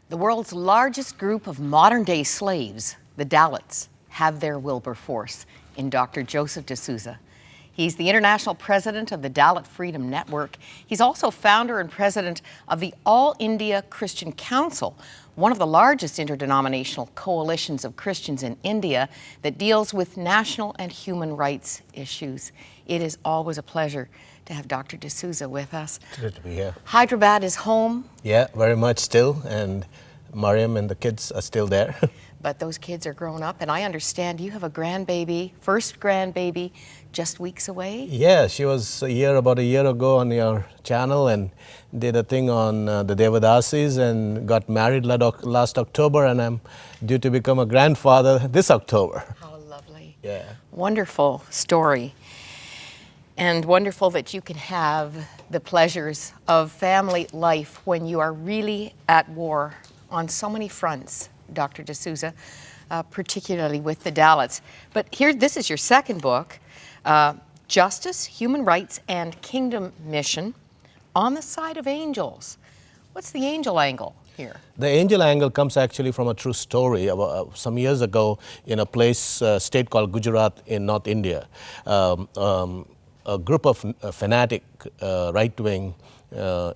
The world's largest group of modern-day slaves, the Dalits, have their Wilberforce in Dr. Joseph D'Souza. He's the international president of the Dalit Freedom Network. He's also founder and president of the All India Christian Council, one of the largest interdenominational coalitions of Christians in India that deals with national and human rights issues. It is always a pleasure to have Dr. D'Souza with us. It's good to be here. Hyderabad is home. Yeah, very much still, and Mariam and the kids are still there. But those kids are grown up, and I understand you have a grandbaby, first grandbaby, just weeks away? Yeah, she was about a year ago on your channel and did a thing on the Devadasis and got married last October, and I'm due to become a grandfather this October. How lovely. Yeah. Wonderful story. And wonderful that you can have the pleasures of family life when you are really at war on so many fronts, Dr. D'Souza, particularly with the Dalits. But here, this is your second book, Justice, Human Rights, and Kingdom Mission on the Side of Angels. What's the angel angle here? The angel angle comes actually from a true story. Some years ago, in a state called Gujarat in North India, a group of fanatic right-wing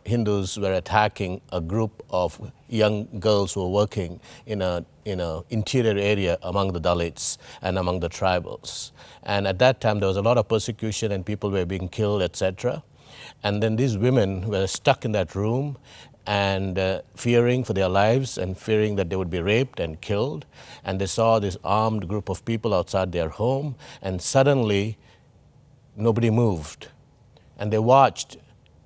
Hindus were attacking a group of young girls who were working in a interior area among the Dalits and among the tribals. And at that time, there was a lot of persecution and people were being killed, etc. And then these women were stuck in that room and fearing for their lives and fearing that they would be raped and killed. And they saw this armed group of people outside their home, and suddenly nobody moved. And they watched,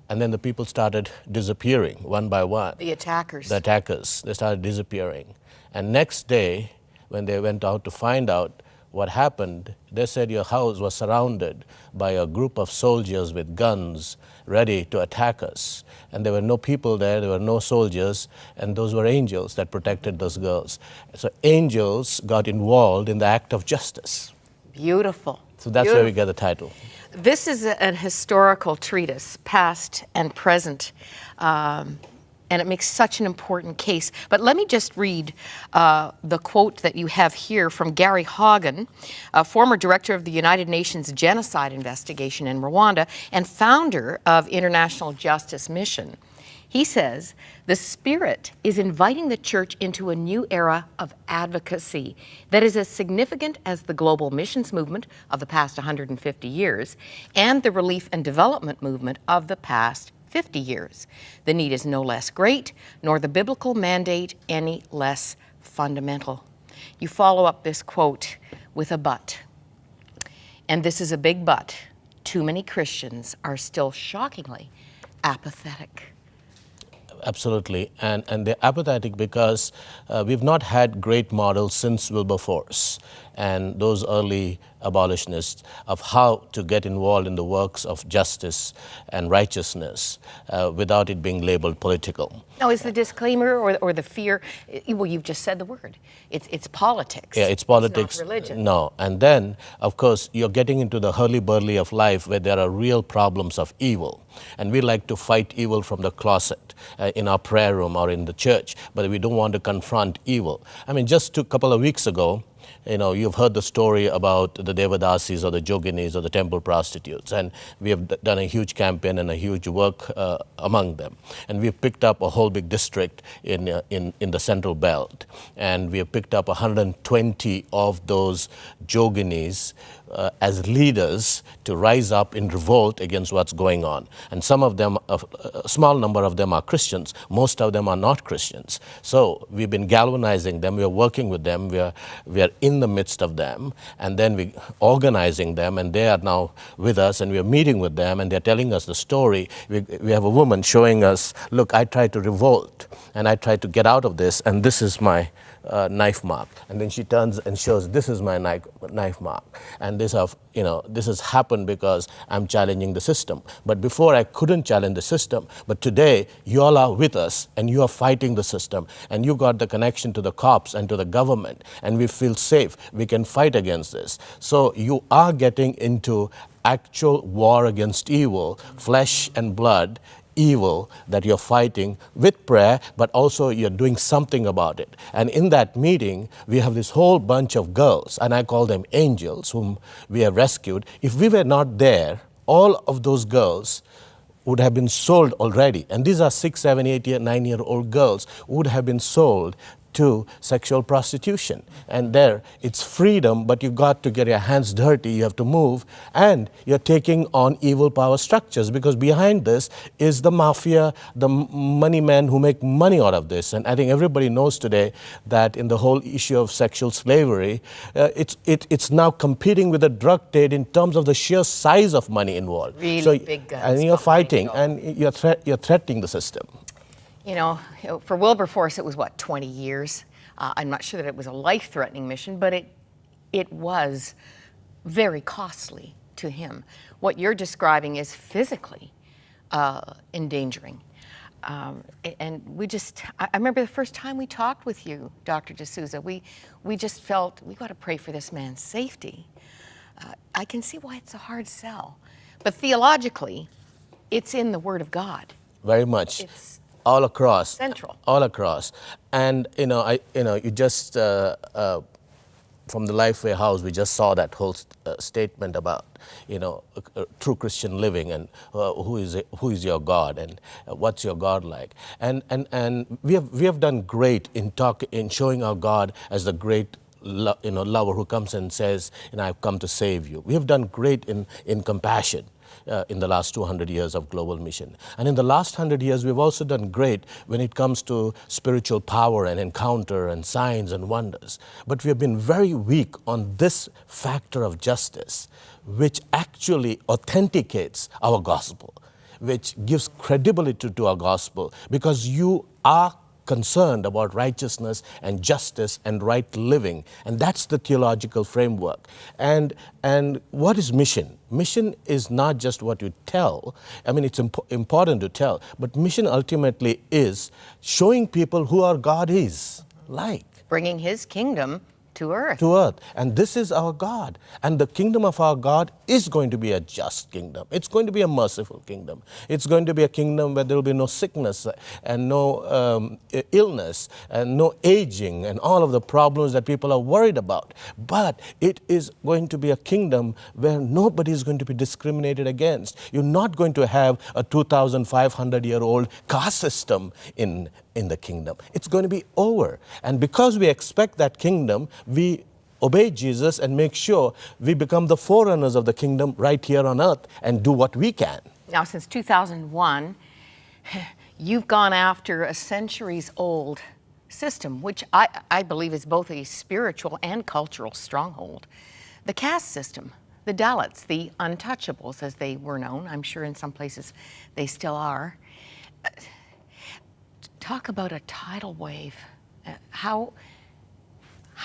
and then the people started disappearing one by one. The attackers. The attackers. They started disappearing. And next day, when they went out to find out what happened, they said your house was surrounded by a group of soldiers with guns ready to attack us. And there were no people there were no soldiers, and those were angels that protected those girls. So angels got involved in the act of justice. Beautiful. So that's where we get the title. This is an historical treatise, past and present, and it makes such an important case. But let me just read the quote that you have here from Gary Hagen, former director of the United Nations Genocide Investigation in Rwanda and founder of International Justice Mission. He says, the Spirit is inviting the church into a new era of advocacy that is as significant as the global missions movement of the past 150 years and the relief and development movement of the past 50 years. The need is no less great, nor the biblical mandate any less fundamental. You follow up this quote with a but. And this is a big but. Too many Christians are still shockingly apathetic. Absolutely, and they're apathetic because we've not had great models since Wilberforce and those early abolitionists of how to get involved in the works of justice and righteousness without it being labeled political. Now, is the disclaimer or the fear, well, you've just said the word, it's politics. Yeah, it's politics. It's not religion. No, and then, of course, you're getting into the hurly-burly of life where there are real problems of evil. And we like to fight evil from the closet in our prayer room or in the church, but we don't want to confront evil. I mean, just a couple of weeks ago, you've heard the story about the Devadasis or the Joginis or the temple prostitutes, and we have done a huge campaign and a huge work among them. And we've picked up a whole big district in the Central Belt, and we have picked up 120 of those Joginis as leaders to rise up in revolt against what's going on. And some of them, a small number of them are Christians, most of them are not Christians. So we've been galvanizing them, we're working with them, we are in the midst of them, and then we're organizing them, and they are now with us, and we're meeting with them, and they're telling us the story. We have a woman showing us, look, I tried to revolt, and I tried to get out of this, and this is my knife mark. And then she turns and shows, this is my knife mark. And this has happened because I'm challenging the system. But before I couldn't challenge the system, but today you all are with us and you are fighting the system, and you got the connection to the cops and to the government, and we feel safe. We can fight against this. So you are getting into actual war against evil, flesh and blood, evil that you're fighting with prayer, but also you're doing something about it. And in that meeting, we have this whole bunch of girls, and I call them angels, whom we have rescued. If we were not there, all of those girls would have been sold already. And these are 6, 7, 8, 9-year-old girls who would have been sold to sexual prostitution. And there, it's freedom, but you've got to get your hands dirty, you have to move, and you're taking on evil power structures, because behind this is the mafia, the money men who make money out of this. And I think everybody knows today that in the whole issue of sexual slavery, it's now competing with the drug trade in terms of the sheer size of money involved. Really big guns. And you're fighting, and you're threatening the system. You know, for Wilberforce, it was, what, 20 years? I'm not sure that it was a life-threatening mission, but it was very costly to him. What you're describing is physically endangering. And I remember the first time we talked with you, Dr. D'Souza, we just felt, we got to pray for this man's safety. I can see why it's a hard sell. But theologically, it's in the Word of God. Very much. It's all across. Central. All across. And, you just, from the Lifeway House, we just saw that whole statement about, true Christian living and who is your God and what's your God like. And we have done great in showing our God as the great lover who comes and says, I've come to save you. We have done great in compassion. In the last 200 years of global mission. And in the last 100 years, we've also done great when it comes to spiritual power and encounter and signs and wonders. But we have been very weak on this factor of justice, which actually authenticates our gospel, which gives credibility to our gospel, because you are concerned about righteousness and justice and right living. And that's the theological framework. And what is mission? Mission is not just what you tell. I mean, it's important to tell, but mission ultimately is showing people who our God is like. Bringing His kingdom to earth. To earth. And this is our God. And the kingdom of our God is going to be a just kingdom. It's going to be a merciful kingdom. It's going to be a kingdom where there will be no sickness and no illness and no aging and all of the problems that people are worried about. But it is going to be a kingdom where nobody is going to be discriminated against. You're not going to have a 2,500-year-old caste system in the kingdom. It's going to be over. And because we expect that kingdom, we obey Jesus and make sure we become the forerunners of the kingdom right here on earth and do what we can. Now, since 2001, you've gone after a centuries-old system, which I believe is both a spiritual and cultural stronghold. The caste system, the Dalits, the untouchables, as they were known. I'm sure in some places they still are. Talk about a tidal wave. How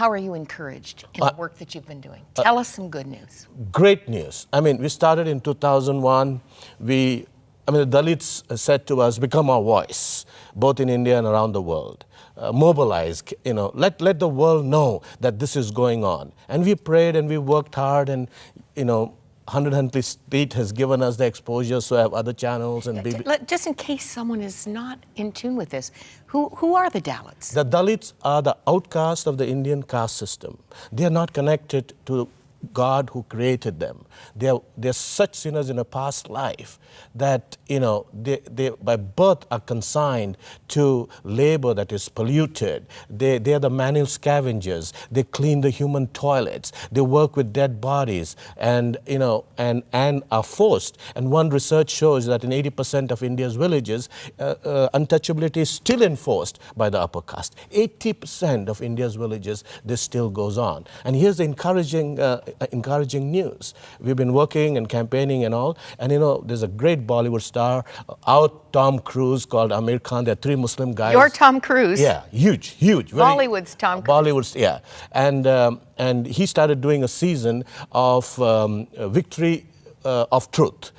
are you encouraged in the work that you've been doing? Tell us some good news. Great news. I mean, we started in 2001. The Dalits said to us, become our voice, both in India and around the world. Mobilize, let the world know that this is going on. And we prayed and we worked hard, and, 100 Street has given us the exposure, so I have other channels. And just in case someone is not in tune with this, who are the Dalits? The Dalits are the outcast of the Indian caste system. They are not connected to God who created them. They're such sinners in a past life that, they by birth are consigned to labor that is polluted. They are the manual scavengers. They clean the human toilets. They work with dead bodies and are forced. And one research shows that in 80% of India's villages, untouchability is still enforced by the upper caste. 80% of India's villages, this still goes on. And here's the encouraging news. We've been working and campaigning and all, and there's a great Bollywood star, our Tom Cruise, called Amir Khan. There are 3 Muslim guys. Your Tom Cruise? Yeah, huge. Bollywood's Tom Cruise. Bollywood's, yeah. And he started doing a season of Victory of Truth.